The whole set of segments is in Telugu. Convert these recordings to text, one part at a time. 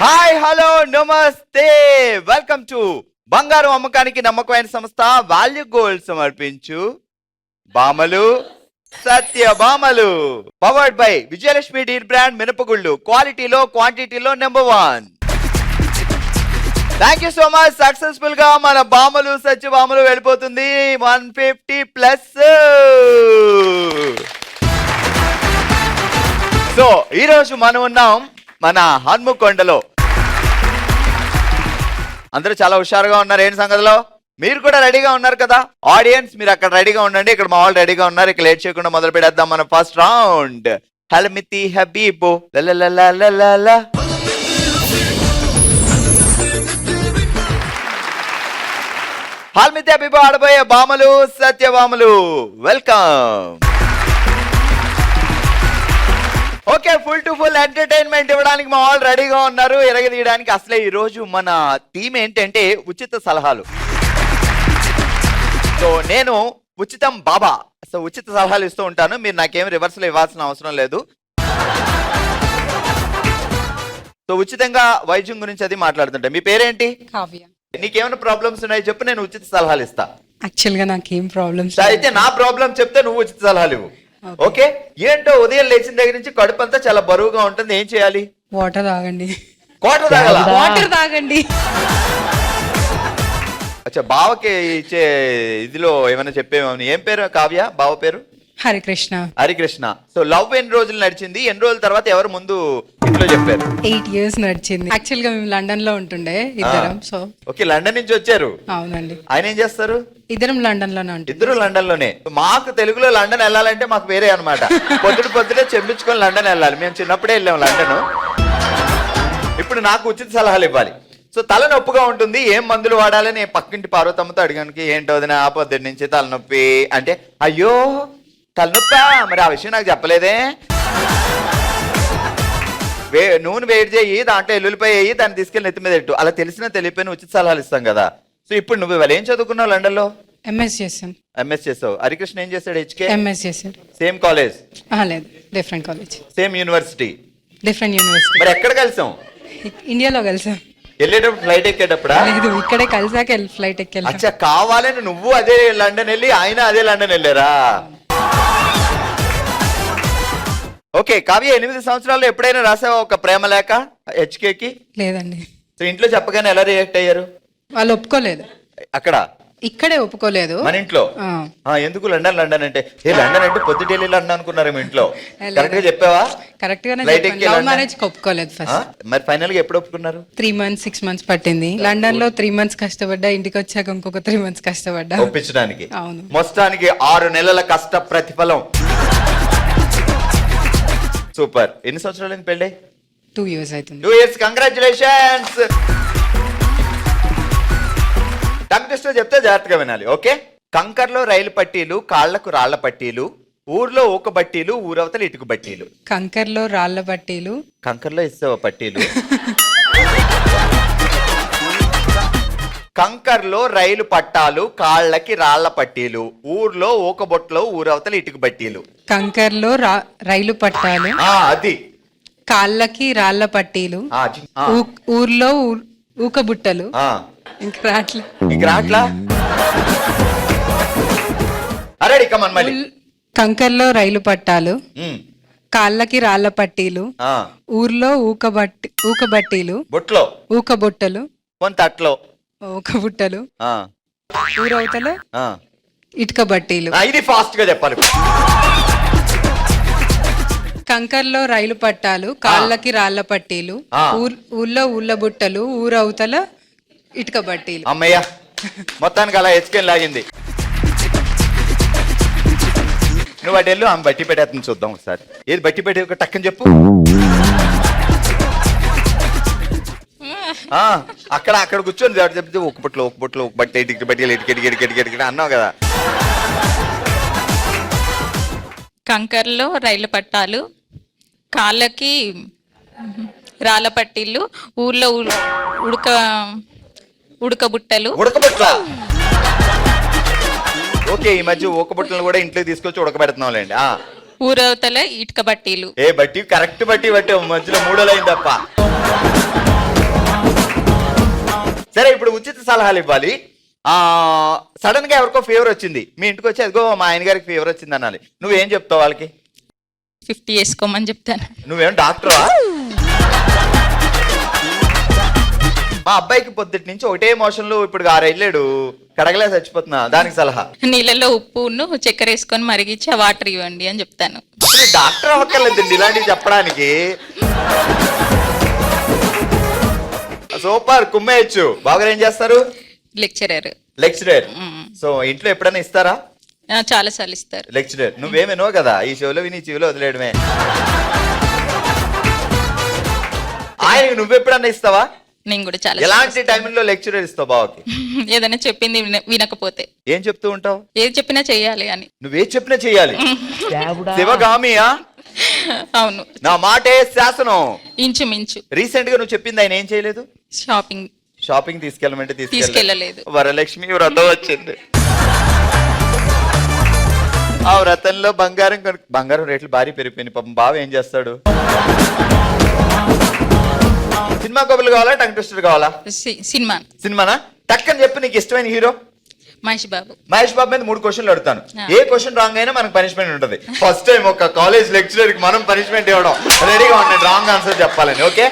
హాయ్ హలో నమస్తే వెల్కమ్ టు బంగారం అమ్మకానికి నమ్మకమైన సంస్థ వాల్యూ గోల్డ్ సమర్పించు బామలు సత్య బామలు powered by Vijayalakshmi deer brand మినపగుళ్ళు క్వాలిటీలో క్వాంటిటీలో #1. Thank you so much. Successful గా మన బామలు సత్య బామలు వెళ్ళిపోతుంది 150+. సో ఈ రోజు మనం ఉన్నాం మన హన్మకొండలో. అందరూ చాలా హుషారుగా ఉన్నారు. ఏంటి సంగతిలో మీరు కూడా రెడీగా ఉన్నారు కదా? ఆడియన్స్ మీరు అక్కడ రెడీగా ఉండండి, ఇక్కడ మా వాళ్ళు రెడీగా ఉన్నారు. ఇక లేట్ చేయకుండా మొదలు పెడేద్దాం మన ఫస్ట్ రౌండ్. హల్మితి హబీబో లలలలలలల. హల్మితి హబీబో ఆడబోయే బామలు సత్యభామలు. Welcome. Okay, full to full entertainment ఇవ్వడానికి మా వాళ్ళు రెడీగా ఉన్నారు, ఎరగదీయడానికి. అసలే ఈ రోజు మన థీమ్ ఏంటంటే ఉచిత సలహాలు. సో నేను ఉచితం బాబా. సో ఉచిత సలహాలు ఇస్తూ ఉంటాను, మీరు నాకేం రివర్స్లో ఇవ్వాల్సిన అవసరం లేదు. సో ఉచితంగా వైద్యం గురించి అది మాట్లాడుతుంటా. మీ పేరేంటి? కావ్య. నీకేమైనా ప్రాబ్లమ్స్ ఉన్నాయి చెప్పు, నేను ఉచిత సలహాలు ఇస్తా. యాక్చువల్ గా నాకేం ప్రాబ్లమ్స్ అయితే నా ప్రాబ్లం చెప్తే నువ్వు ఉచిత సలహాలు ఇవ్వు. ఓకే, ఏంటో ఉదయం లేచిన దగ్గర నుంచి కడుపు అంతా చాలా బరువుగా ఉంటుంది, ఏం చేయాలి? వాటర్ తాగండి. వాటర్ తాగండి. అచ్చా, బావకి ఇచ్చే ఇదిలో ఏమైనా చెప్పేమని. ఏం పేరు కావ్య? బావ పేరు హరికృష్ణ. హరికృష్ణ. సో లవ్ ఎన్ని రోజులు నడిచింది? ఎన్ని రోజుల తర్వాత ఎవరు ముందు ఇంట్లో చెప్పారు? 8 years నడిచింది. యాక్చువల్ గా మేము లండన్ లో ఉంటుండే ఇద్దరం. సో ఓకే, లండన్ నుంచి వచ్చారు. అవునండి. ఆయన ఏం చేస్తారు? ఇద్దరం లండన్ లోనే ఉంటాం. ఇద్దరు లండన్ లోనే. మాకు తెలుగులో లండన్ వెళ్ళాలంటే మాకు వేరే అనమాట. పొద్దునే చెప్పించుకొని లండన్ వెళ్ళాలి. మేము చిన్నప్పుడే వెళ్ళాము లండన్. ఇప్పుడు నాకు ఉచిత సలహాలు ఇవ్వాలి. సో తలనొప్పిగా ఉంటుంది, ఏం మందులు వాడాలని పక్కింటి పార్వతమ్మతో అడిగానికి. ఏంటో వదిన పొద్దున్న నుంచి తలనొప్పి అంటే, అయ్యో తలనొప్పా, మరి ఆ విషయం నాకు చెప్పలేదే. నూనె వేడి చేయి, దాంట్లో ఎల్లుల్లిపాయ వేయి, దాన్ని తీసుకెళ్ళి నెత్తి మీద పెట్టు. అలా తెలిసినా తెలియపోయిన ఉచిత సలహాలు ఇస్తాం కదా. సో ఇప్పుడు నువ్వు ఇవాళ ఏం చదువుకున్నావు లండన్ లో? ఎంఎస్ చేసాం. ఎంఎస్ చేసావు. హరికృష్ణ ఏం చేస్తాడు? హెచ్కే. ఎంఎస్ చేసాడు. Same college? లేదు, different college. Same university? Different university. మరి ఎక్కడ కలిసాం? ఇండియాలో కలిసాం. వెళ్ళేటప్పుడు ఫ్లైట్ ఎక్కేటప్పుడా? లేదు, ఇక్కడే కలిసాక ఫ్లైట్ ఎక్కి. అచ్చా, కావాలని నువ్వు అదే లండన్ వెళ్ళి ఆయన అదే లండన్ వెళ్ళారా? ఓకే కావ్య, 8 సంవత్సరాల్లో ఎప్పుడైనా రాసావా ఒక ప్రేమ లేఖ హెచ్కేకి? లేదండి. సో ఇంట్లో చెప్పగానే ఎలా రియాక్ట్ అయ్యారు? వాళ్ళు ఒప్పుకోలేదు. అక్కడ ఇక్కడే ఒప్పుకోలేదు మన ఇంట్లో. ఎందుకు లండన్ లండన్ అంటే? లండన్ అంటే పొద్దుటే లండన్ అనుకున్నారు మీ ఇంట్లో. కరెక్ట్ గా చెప్పావా? కరెక్ట్ గానే చెప్పాను. లవ్ మ్యారేజ్ కి ఒప్పుకోలేదు ఫస్ట్. మరి ఫైనల్ గా ఎప్పుడు ఒప్పుకున్నారు? 3 months 6 months పట్టింది. లండన్ లో 3 months కష్టపడ్డా, ఇంటికి వచ్చాక ఇంకొక 3 months కష్టపడ్డా ఒప్పించడానికి. అవును. మొత్తానికి 6 నెలల కష్ట ప్రతిఫలం. సూపర్. ఎన్ని సంవత్సరాలు పెళ్ళి? 2 years అవుతుంది. 2 years. కంగ్రాచులేషన్స్. టంగ్ చెప్తే జాగ్రత్తగా వినాలి. ఓకే. కంకర్లో రైలు పట్టీలు, కాళ్లకు రాళ్ల పట్టీలు, ఊర్లో ఊక బట్టీలు, ఊరవతల ఇటుకు బట్టీలు. కంకర్లో రాళ్ల పట్టీలు. కంకర్లో ఇస్తావా పట్టీలు? కంకర్లో రైలు పట్టాలు, కాళ్ళకి రాళ్ల పట్టీలు, ఊర్లో ఊకబొట్లో, ఊరవతల ఇటుకు బట్టీలు. కంకర్లో రైలు పట్టాలు, అది. కాళ్ళకి రాళ్ల పట్టీలు, ఊర్లో ఊకబుట్టలు. ఇంకా రాట్లా. అరే కమన్ మళ్ళీ. కంకర్లో రైలు పట్టాలు, కాళ్ళకి రాళ్ల పట్టీలు, ఊర్లో ఊకబట్టీలు, బొట్లో ఊకబొట్టలు, కొంత అట్లో ఊకబుట్టలు, ఊరవతల ఇటుక బట్టీలు. ఇది ఫాస్ట్ గా చెప్పాలి. కంకర్లో రైలు పట్టాలు, కాళ్ళకి రాళ్ల పట్టీలు, ఊర్లో ఊళ్ళ బుట్టలు, ఊరవతల ఇటుక బట్టీలు. అమ్మయ్య, మొత్తానికి అలా హెచ్కేని లాగింది. నువ్వు అటు వెళ్ళు, ఆమె బట్టి పెట్టేస్తుంది చూద్దాం ఒకసారి. ఏది బట్టి పెట్టి ఒక టక్కని చెప్పు. అక్కడ కూర్చొని చెప్తే ఒక బొట్లో ఒక బట్టి ఇటుకి బట్టి ఇటుకెడికెడికెడికెడికెడికెడి అన్నావు కదా. కంకర్లో రైలు పట్టాలు, కాళ్ళకి రాళ్ళ పట్టీలు, ఊర్లో ఉడకబుట్టలు. ఓకే, ఈ మధ్య ఊకబుట్టలను కూడా ఇంట్లో తీసుకొచ్చి ఉడకబెడుతున్నాంలేండి. ఊరవతల ఇటుక బట్టీలు. బట్టి కరెక్ట్ బట్టి మధ్యలో 3 లైన్ తప్ప. సరే ఇప్పుడు ఉచిత సలహాలు ఇవ్వాలి. సడన్ గా ఎవరికో ఫీవర్ వచ్చింది, మీ ఇంటికి వచ్చి అదిగో మా ఆయన గారికి ఫీవర్ వచ్చింది అనాలి, నువ్వేం చెప్తావు వాళ్ళకి? 50 వేసుకోమని చెప్తాను. నువ్వేం డాక్టరా? మా అబ్బాయికి పొద్దుటి నుంచి ఒకటే మోషన్లు, ఇప్పుడు 6 వెళ్ళాడు, కడగలే చచ్చిపోతున్నా, దానికి సలహా? నీళ్ళలో ఉప్పును చక్కెర వేసుకొని మరిగించి ఆ వాటర్ ఇవ్వండి అని చెప్తాను. డాక్టర్ అవ్వక్కర్లేదండి ఇలాంటివి చెప్పడానికి. సూపర్, కుమ్మేయచ్చు. బాగా ఏం చేస్తారు? లెక్చరర్. సో ఇంట్లో ఎప్పుడైనా ఇస్తారా? చాలా సార్లు ఇస్తారు. లెక్చరర్ నువ్వేమేనో కదా, ఈ షోలో విని చెవిలో వదిలేయడమే. ఆయనకి నువ్వెప్పుడన్నా ఇస్తావా? నేను కూడా చాలా. ఎలాంటి టైంలో లెక్చరర్ ఇస్తావు బావకి? ఏదైనా చెప్పింది వినకపోతే. ఏం చెప్తూ ఉంటావు? ఏది చెప్పినా చెయ్యాలి అని. నువ్వే చెప్పినా చెయ్యాలి. శివగామియా? అవును. నా మాటే శాసనం. ఇంచుమించు. రీసెంట్ గా నువ్వు చెప్పింది ఆయన ఏం చేయలేదు? షాపింగ్ తీసుకెళ్ళమంటే తీసుకెళ్ళలేదు. వరలక్ష్మి వ్రతం వచ్చింది, ఆ వ్రతంలో బంగారం రేట్లు భారీ పెరిగిపోయింది. పాపం బావ ఏం చేస్తాడు? సినిమా కబుర్లు కావాలా, టంగ్ ట్విస్టర్ కావాలా? సినిమానా? టక్కని చెప్పు, నీకు ఇష్టమైన హీరో? మహేష్ బాబు మీద 3 క్వశ్చన్లు అడుగుతాను. ఏ క్వశ్చన్ రాంగ్ అయినా మనకు పనిష్మెంట్ ఉంటుంది. ఫస్ట్ టైం ఒక కాలేజ్ లెక్చరర్ కి మనం పనిష్మెంట్ ఇవ్వడం. రెడీగా ఉండండి, రాంగ్ ఆన్సర్ చెప్పాలని. ఓకే,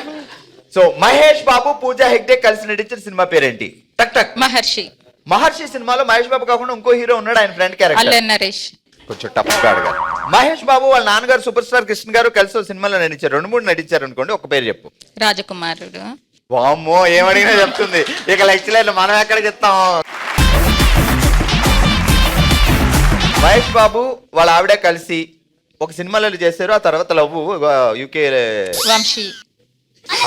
సో మహేష్ బాబు, పూజా హెగ్డే కలిసి నటించిన సినిమా పేరేంటి? టక్ టక్. మహర్షి సినిమాలో మహేష్ బాబు కాకుండా ఇంకో హీరో ఉన్నాడు, ఆయన ఫ్రెండ్ క్యారెక్టర్. నరేష్. కొంచెం టఫ్గా అడగాలి. మహేష్ బాబు వాళ్ళ నాన్నగారు సూపర్ స్టార్ కృష్ణ గారు కలిసి సినిమాలో నటించారు, 2-3 నటించారు అనుకోండి, ఒక పేరు చెప్పు. రాజకుమారుడు. వామ్మో, ఏమడిగినా చెప్తుంది. ఇక లెక్చరర్లు మనం ఎక్కడ చెప్తాం? మహేష్ బాబు వాళ్ళ ఆవిడ కలిసి ఒక సినిమాలో చేశారు, ఆ తర్వాత లవ్ యూకే. వంశీ.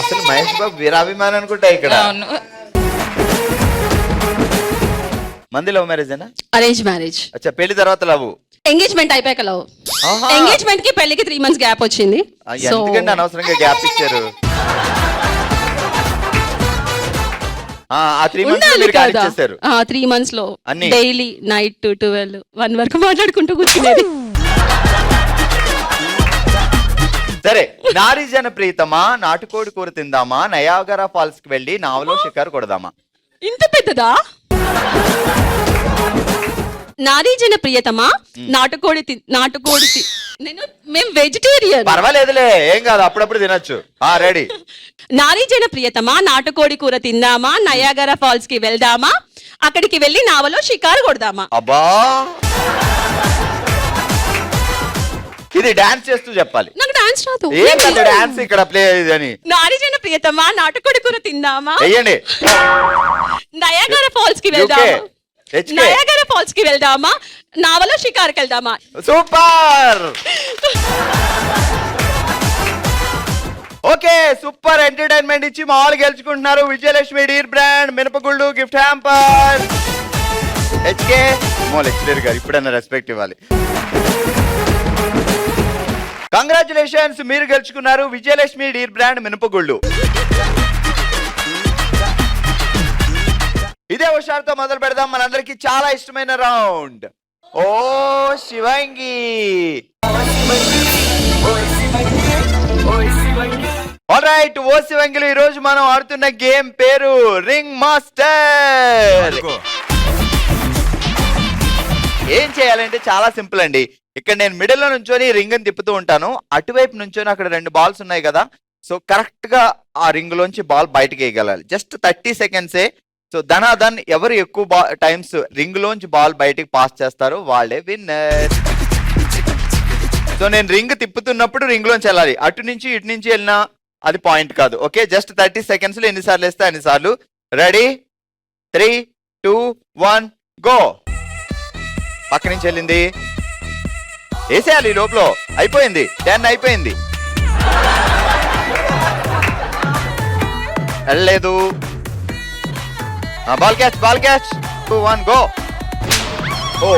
అసలు మహేష్ బాబు వీరాభిమానం అనుకుంటా ఇక్కడ. మంది లవ్ మ్యారేజ్ అయినా అరేంజ్ మ్యారేజ్? అచ్చా, పెళ్లి తర్వాత లవ్. ఎంగేజ్మెంట్ అయిపోయాక లవ్. ఎంగేజ్మెంట్ కి పెళ్లికి 3 months గ్యాప్ వచ్చింది. ఎందుకంటే అనవసరంగా గ్యాప్ ఇచ్చారు. ఆ 3 months మీరు కానిచ్చేశారు. 3 months లో డైలీ నైట్ 12, 1 వరకు మాట్లాడుకుంటూ కూర్చునేది. సరే, నారీ జన ప్రీతమా, నాటుకోడి కూర తిందామా, నయాగరా ఫాల్స్ కి వెళ్ళి నావలో షికారు కొడదామా? ఇంత పెద్దదా? నారీ జన ప్రియతమా, నాటుకోడి మేము వెజిటేరియన్. పర్వాలేదులే, ఏం కాదు, అప్పుడప్పుడు తినొచ్చు. రెడీ. నారీ జన ప్రియతమా, నాటుకోడి కూర తిందామా, నయాగరా ఫాల్స్ కి వెళ్దామా, అక్కడికి వెళ్ళి నావలో షికారు కొడదామా? అబ్బా, ఇది డాన్స్ చేస్తూ చెప్పాలి. నాకు డాన్స్ రాదు. ఏంటంటే డాన్స్ ఇక్కడ ప్లే అని. నారీ జన ప్రియతమా, నాటుకోడి కూర తిందామా, వెయ్యండి. నయాగరా ఫాల్స్ కి వెళ్దామా, నావలో షికారుకి వెళ్దామా? సూపర్. ఓకే, సూపర్ ఎంటర్టైన్మెంట్ ఇచ్చి మా వాళ్ళు గెలుచుకుంటున్నారు. విజయలక్ష్మి డీర్ బ్రాండ్ మినపగుళ్ళు గిఫ్ట్ హ్యాంపర్. హెచ్కే లెక్చరర్ గారు ఇప్పుడన్నా రెస్పెక్ట్ ఇవ్వాలి. కంగ్రాచులేషన్స్, మీరు గెలుచుకున్నారు విజయలక్ష్మి డీర్ బ్రాండ్ మినపగుళ్ళు. ఇదే హుషారుతో మొదలు పెడదాం మనందరికి చాలా ఇష్టమైన రౌండ్. ఓ శివంగి. ఆల్రైట్, ఓ శివంగిలో ఈ రోజు మనం ఆడుతున్న గేమ్ పేరు రింగ్ మాస్టర్. ఏం చేయాలంటే చాలా సింపుల్ అండి. ఇక్కడ నేను మిడిల్ లో నుంచొని రింగ్ అని తిప్పుతూ ఉంటాను, అటువైపు నుంచొని అక్కడ 2 బాల్స్ ఉన్నాయి కదా, సో కరెక్ట్ గా ఆ రింగ్ లోంచి బాల్ బయటకి వేయగలాలి. జస్ట్ 30 సెకండ్సే. సో ధనాధన్ ఎవరు ఎక్కువ టైమ్స్ రింగ్ లోంచి బాల్ బయటికి పాస్ చేస్తారో వాళ్ళే విన్నర్. సో నేను రింగ్ తిప్పుతున్నప్పుడు రింగ్ లోంచి వెళ్ళాలి, అటు నుంచి ఇటు నుంచి వెళ్ళినా అది పాయింట్ కాదు. ఓకే, జస్ట్ 30 సెకండ్స్ లో ఎన్నిసార్లు వేస్తే అన్నిసార్లు. Ready, 3, 2, 1 go. పక్క నుంచి వెళ్ళింది, వేసేయాలి లోపల. అయిపోయింది, 10 అయిపోయింది. వెళ్ళలేదు. Ball catch, 2, 1 go. ఓ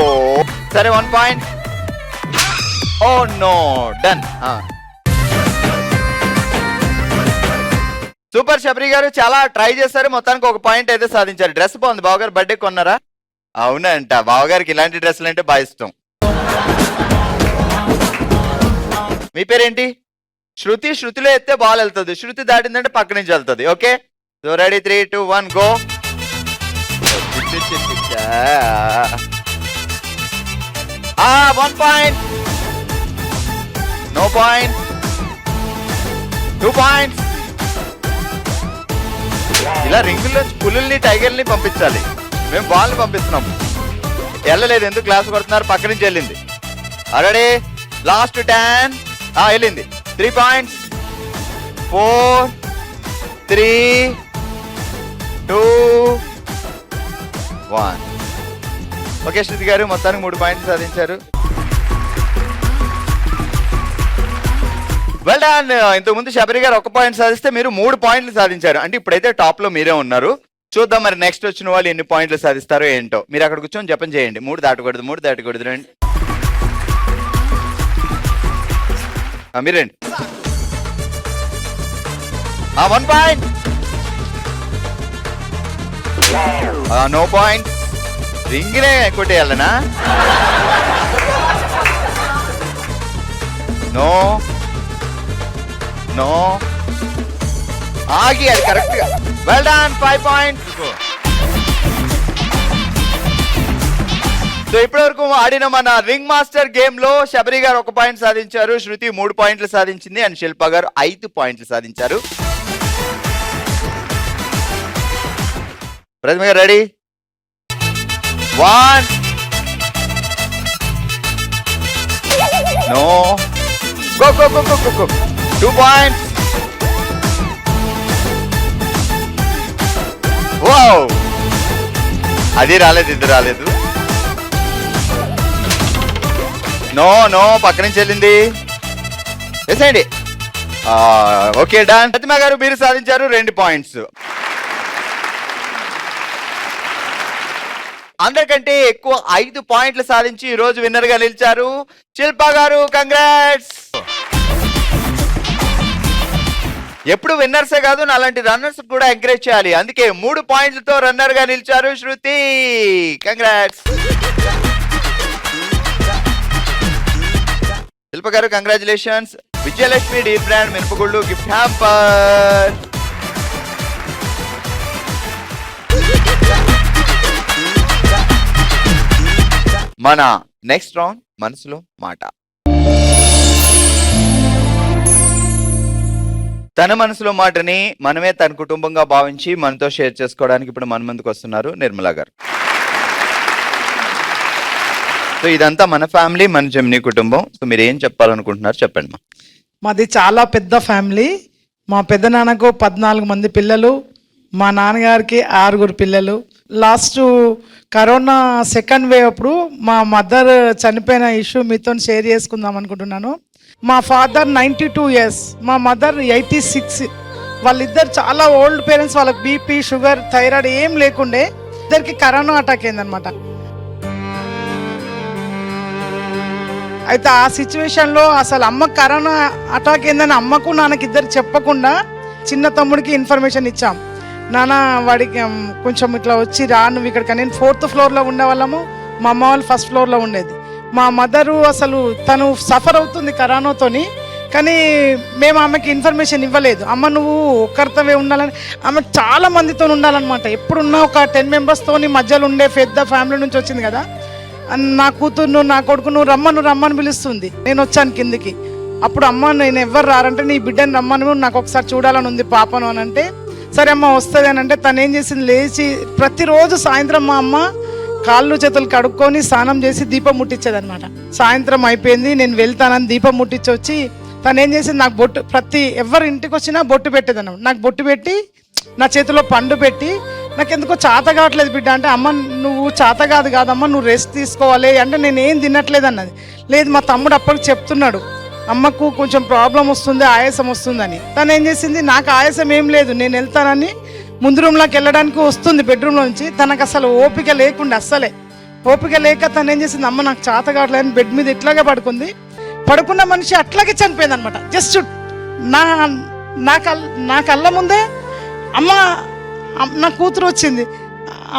సరే, 1 point. Oh no, done. Super Shabari గారు, చాలా ట్రై చేశారు, మొత్తానికి 1 పాయింట్ అయితే సాధించారు. డ్రెస్ బాగుంది. బావగారు బర్త్డే కొన్నారా? అవునంట, బావగారికి ఇలాంటి డ్రెస్సులు అంటే బాగా ఇష్టం. మీ పేరేంటి? శృతి. శృతిలో ఎత్తే బాల్ వెళ్తుంది, శృతి దాటిందంటే పక్క నుంచి వెళ్తుంది. Okay, so ready, 3, 2, 1 go. 1 point. No point. 2 points. ఇలా రింగుల్లో పులుల్ని టైగర్ని పంపించాలి. మేము బాల్ని పంపిస్తున్నాం. వెళ్ళలేదు, ఎందుకు క్లాస్ కొడుతున్నారు? పక్క నుంచి వెళ్ళింది. Already last 10. వెళ్ళింది. 3 points. 4 3 2 1. ఓకే శృతి గారు, మొత్తానికి 3 పాయింట్లు సాధించారు. Well done. ఇంతకుముందు శబరి గారు 1 పాయింట్ సాధిస్తే మీరు 3 పాయింట్లు సాధించారు. అంటే ఇప్పుడైతే టాప్ లో మీరే ఉన్నారు. చూద్దాం మరి నెక్స్ట్ వచ్చిన వాళ్ళు ఎన్ని పాయింట్లు సాధిస్తారో ఏంటో. మీరు అక్కడ కూర్చొని జపం చేయండి. 3 దాటకూడదు, 3 దాటకూడదు. రండి మీరండి. 1 పాయింట్. No point. రింగినే కొట్టేయాలనా? నో నో ఆగి, అది కరెక్ట్ గా. Well done. 5 పాయింట్స్. సో ఇప్పటి వరకు ఆడిన మన రింగ్ మాస్టర్ గేమ్ లో శబరి గారు 1 పాయింట్ సాధించారు, శృతి 3 పాయింట్లు సాధించింది, అండ్ శిల్ప గారు 5 పాయింట్లు సాధించారు. ప్రతిమ గారు ready? 1 no go go go go go. 2 points. Wow, అది రాలేదు, ఇది రాలేదు. నో నో, పక్క నుంచి వెళ్ళింది. వేసేయండి. Okay done. ప్రతిమ గారు మీరు సాధించారు 2 పాయింట్స్. అందరికంటే ఎక్కువ 5 పాయింట్లు సాధించి ఈ రోజు విన్నర్ గా నిలిచారు శిల్ప గారు. కంగ్రాట్స్. ఎప్పుడు విన్నర్సే కాదు, అలాంటి రన్నర్స్ కూడా ఎంకరేజ్ చేయాలి. అందుకే 3 పాయింట్లతో రన్నర్ గా నిలిచారు శృతి. కంగ్రాట్స్. శిల్ప గారు కంగ్రాచులేషన్స్. విజయలక్ష్మి డీర్ బ్రాండ్ మిరపగుళ్ళు గిఫ్ట్ హ్యాంపర్. మన నెక్స్ట్ రౌండ్ మనసులో మాట. తన మనసులో మాటని మనమే తన కుటుంబంగా భావించి మనతో షేర్ చేసుకోవడానికి ఇప్పుడు మన ముందుకు వస్తున్నారు నిర్మలా గారు. సో ఇదంతా మన ఫ్యామిలీ, మన జెమినీ కుటుంబం. సో మీరు ఏం చెప్పాలనుకుంటున్నారు చెప్పండి మా. మాది చాలా పెద్ద ఫ్యామిలీ. మా పెద్దనాన్నకు 14 మంది పిల్లలు, మా నాన్నగారికి 6 పిల్లలు. లాస్ట్ కరోనా సెకండ్ వేవ్ అప్పుడు మా మదర్ చనిపోయిన ఇష్యూ మీతో షేర్ చేసుకుందాం అనుకుంటున్నాను. మా ఫాదర్ 92 years, మా మదర్ 86. వాళ్ళిద్దరు చాలా ఓల్డ్ పేరెంట్స్. వాళ్ళకి బీపీ, షుగర్, థైరాయిడ్ ఏం లేకుండే. ఇద్దరికి కరోనా అటాక్ అయిందనమాట. అయితే ఆ సిచ్యువేషన్లో అసలు అమ్మకు కరోనా అటాక్ అయిందని అమ్మకు నాన్నకి ఇద్దరు చెప్పకుండా చిన్న తమ్ముడికి ఇన్ఫర్మేషన్ ఇచ్చాం. నాన్న వాడికి కొంచెం ఇట్లా వచ్చి రా నువ్వు ఇక్కడికి. నేను 4th floorలో ఉండేవాళ్ళము, మా అమ్మ వాళ్ళు 1st floorలో ఉండేది. మా మదరు అసలు తను సఫర్ అవుతుంది కరోనాతోని, కానీ మేము ఆమెకి ఇన్ఫర్మేషన్ ఇవ్వలేదు. అమ్మ నువ్వు ఒక్కరితోవే ఉండాలని. ఆమె చాలా మందితో ఉండాలన్నమాట. ఎప్పుడున్నా ఒక 10 members మధ్యలో ఉండే పెద్ద ఫ్యామిలీ నుంచి వచ్చింది కదా. నా కూతురు నా కొడుకును రమ్మని పిలుస్తుంది. నేను వచ్చాను కిందికి. అప్పుడు అమ్మ నేను ఎవరు రారంటే నీ బిడ్డని రమ్మను, నాకు ఒకసారి చూడాలని ఉంది పాపను అని అంటే, సరే అమ్మ వస్తుంది అని అంటే తను ఏం చేసింది, లేచి ప్రతిరోజు సాయంత్రం మా అమ్మ కాళ్ళు చేతులు కడుక్కొని స్నానం చేసి దీపం ముట్టించేదనమాట. సాయంత్రం అయిపోయింది, నేను వెళ్తానని దీపం ముట్టించి వచ్చి తను ఏం చేసింది, నాకు బొట్టు, ఎవరు ఇంటికి వచ్చినా బొట్టు పెట్టేదన్నమాట. నాకు బొట్టు పెట్టి నా చేతిలో పండు పెట్టి, నాకు ఎందుకో చేత కావట్లేదు బిడ్డ అంటే, అమ్మ నువ్వు చేత కాదమ్మా, నువ్వు రెస్ట్ తీసుకోవాలి అంటే, నేను ఏం తినట్లేదు అన్నది. లేదు మా తమ్ముడు అప్పటికి చెప్తున్నాడు అమ్మకు కొంచెం ప్రాబ్లం వస్తుంది, ఆయాసం వస్తుందని. తను ఏం చేసింది, నాకు ఆయాసం ఏం లేదు నేను వెళ్తానని ముందు రూమ్లోకి వెళ్ళడానికి వస్తుంది బెడ్రూమ్లో నుంచి. తనకు అసలు ఓపిక లేకుండా, అస్సలే ఓపిక లేక తను ఏం చేసింది, అమ్మ నాకు చేత కావట్లేదు అని బెడ్ మీద ఇట్లాగే పడుకుంది. పడుకున్న మనిషి అట్లాగే చనిపోయింది అనమాట. జస్ట్ నా కళ్ళ ముందే అమ్మ నా కూతురు వచ్చింది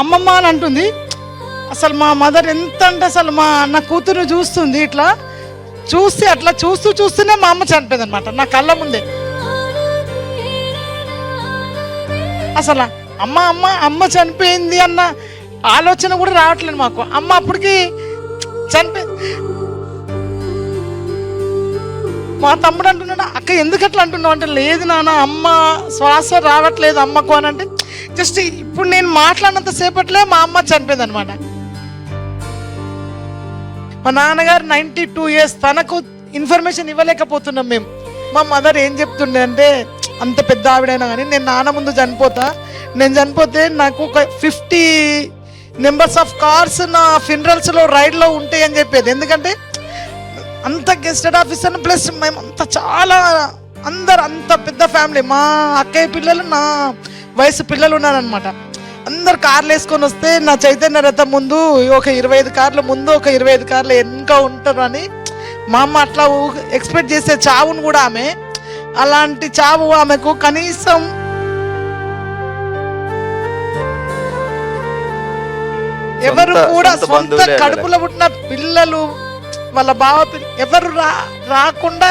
అమ్మమ్మ అని అంటుంది. అసలు మా మదర్ ఎంత అంటే అసలు నా కూతురుని చూస్తుంది, ఇట్లా చూస్తే అట్లా చూస్తూనే మా అమ్మ చనిపోయింది అనమాట నా కళ్ళ ముందే. అసలు అమ్మ చనిపోయింది అన్న ఆలోచన కూడా రావట్లేదు మాకు. అమ్మ అప్పటికి చనిపోయి మా తమ్ముడు అంటున్నాడు, అక్క ఎందుకు అట్లా అంటున్నావు అంటే, లేదు నాన్న అమ్మ శ్వాస రావట్లేదు అమ్మకు అని అంటే, జస్ట్ ఇప్పుడు నేను మాట్లాడినంత సేపట్లే మా అమ్మ చనిపోయింది అనమాట. మా నాన్నగారు 92 years, తనకు ఇన్ఫర్మేషన్ ఇవ్వలేకపోతున్నాం మేము. మా మదర్ ఏం చెప్తుండే అంటే, అంత పెద్ద ఆవిడైనా కానీ నేను నాన్న ముందు చనిపోతా, నేను చనిపోతే నాకు ఒక 50 నెంబర్స్ ఆఫ్ కార్స్ నా ఫినరల్స్లో రైడ్లో ఉంటాయి అని చెప్పేది. ఎందుకంటే అంత గెస్టెడ్ ఆఫీసర్ ప్లస్ మేము అంత చాలా అందరు అంత పెద్ద ఫ్యామిలీ. మా అక్కయ్య పిల్లలు నా వయసు పిల్లలు ఉన్నారనమాట. అందరు కార్లు వేసుకొని వస్తే నా చైతన్య రథం ముందు ఒక 25 కార్ల ముందు ఒక 25 కార్లు వెనుక ఉంటారు అని మా అమ్మ అట్లా ఎక్స్పెక్ట్ చేసే చావును కూడా ఆమె. అలాంటి చావు ఆమెకు కనీసం ఎవరు కూడా సొంత కడుపులో పుట్టిన పిల్లలు వాళ్ళ బావ ఎవరు రాకుండా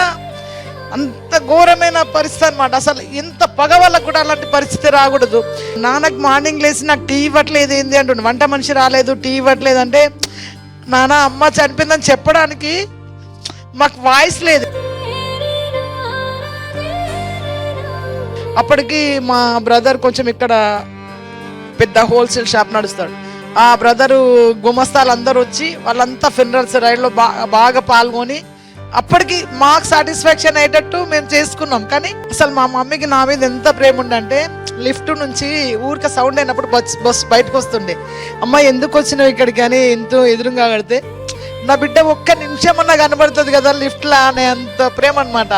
అంత ఘోరమైన పరిస్థితి అనమాట. అసలు ఎంత పగ వాళ్ళకు కూడా అలాంటి పరిస్థితి రాకూడదు. నాన్నకు మార్నింగ్ లేచి నాకు టీ ఇవ్వట్లేదు ఏంది అంటుండే, వంట మనిషి రాలేదు టీ ఇవ్వట్లేదు అంటే, నాన్న అమ్మ చనిపోయిందని చెప్పడానికి మాకు వాయిస్ లేదు. అప్పటికి మా బ్రదర్ కొంచెం ఇక్కడ పెద్ద హోల్సేల్ షాప్ నడుస్తాడు. ఆ బ్రదరు గుమస్తాలు అందరూ వచ్చి వాళ్ళంతా ఫినరల్స్ రైడ్లో బాగా పాల్గొని అప్పటికి మాకు సాటిస్ఫాక్షన్ అయ్యేటట్టు మేము చేసుకున్నాం. కానీ అసలు మా మమ్మీకి నా మీద ఎంత ప్రేమ ఉండంటే, లిఫ్ట్ నుంచి ఊరికే సౌండ్ అయినప్పుడు బస్ బయటకు వస్తుండే, అమ్మ ఎందుకు వచ్చినావు ఇక్కడికి అని ఎంతో ఎదురుగా కడితే, నా బిడ్డ ఒక్క నిమిషం అన్నా కనబడుతుంది కదా లిఫ్ట్లా అనే అంత ప్రేమ అనమాట.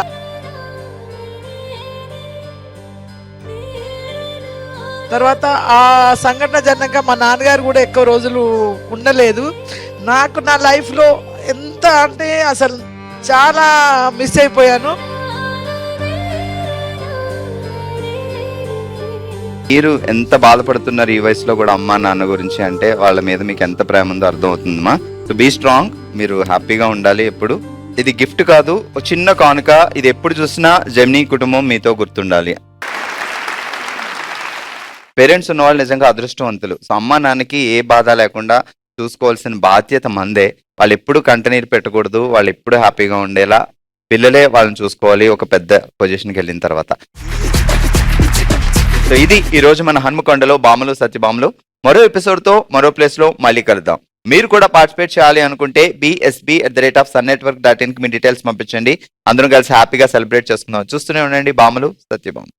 తర్వాత ఆ సంఘటన జరిగినాక మా నాన్నగారు కూడా ఎక్కువ రోజులు ఉండలేదు. నాకు నా లైఫ్లో ఎంత అంటే అసలు చాలా మిస్ అయిపోయాను. మీరు ఎంత బాధపడుతున్నారు ఈ వయసులో కూడా అమ్మా నాన్న గురించి అంటే, వాళ్ళ మీద మీకు ఎంత ప్రేమ ఉందో అర్థం అవుతుందమ్మా. సో బీ స్ట్రాంగ్, మీరు హ్యాపీగా ఉండాలి ఎప్పుడు. ఇది గిఫ్ట్ కాదు, ఒక చిన్న కానుక. ఇది ఎప్పుడు చూసినా జెమినీ కుటుంబం మీతో గుర్తుండాలి. పేరెంట్స్ ఉన్న వాళ్ళు నిజంగా అదృష్టవంతులు. సో అమ్మా నాన్నకి ఏ బాధ లేకుండా చూసుకోవాల్సిన బాధ్యత మందే. వాళ్ళు ఎప్పుడు కంటనీరు పెట్టకూడదు, వాళ్ళు ఎప్పుడు హ్యాపీగా ఉండేలా పిల్లలే వాళ్ళని చూసుకోవాలి ఒక పెద్ద పొజిషన్కి వెళ్ళిన తర్వాత. సో ఇది ఈరోజు మన హన్మకొండలో బామలు సత్యభామలు. మరో ఎపిసోడ్తో మరో ప్లేస్లో మళ్ళీ కలుద్దాం. మీరు కూడా పార్టిసిపేట్ చేయాలి అనుకుంటే bsb@sunnetwork.in కి మీ డీటెయిల్స్ పంపించండి. అందరం కలిసి హ్యాపీగా సెలబ్రేట్ చేసుకుందాం. చూస్తూనే ఉండండి బామలు సత్యభామలు.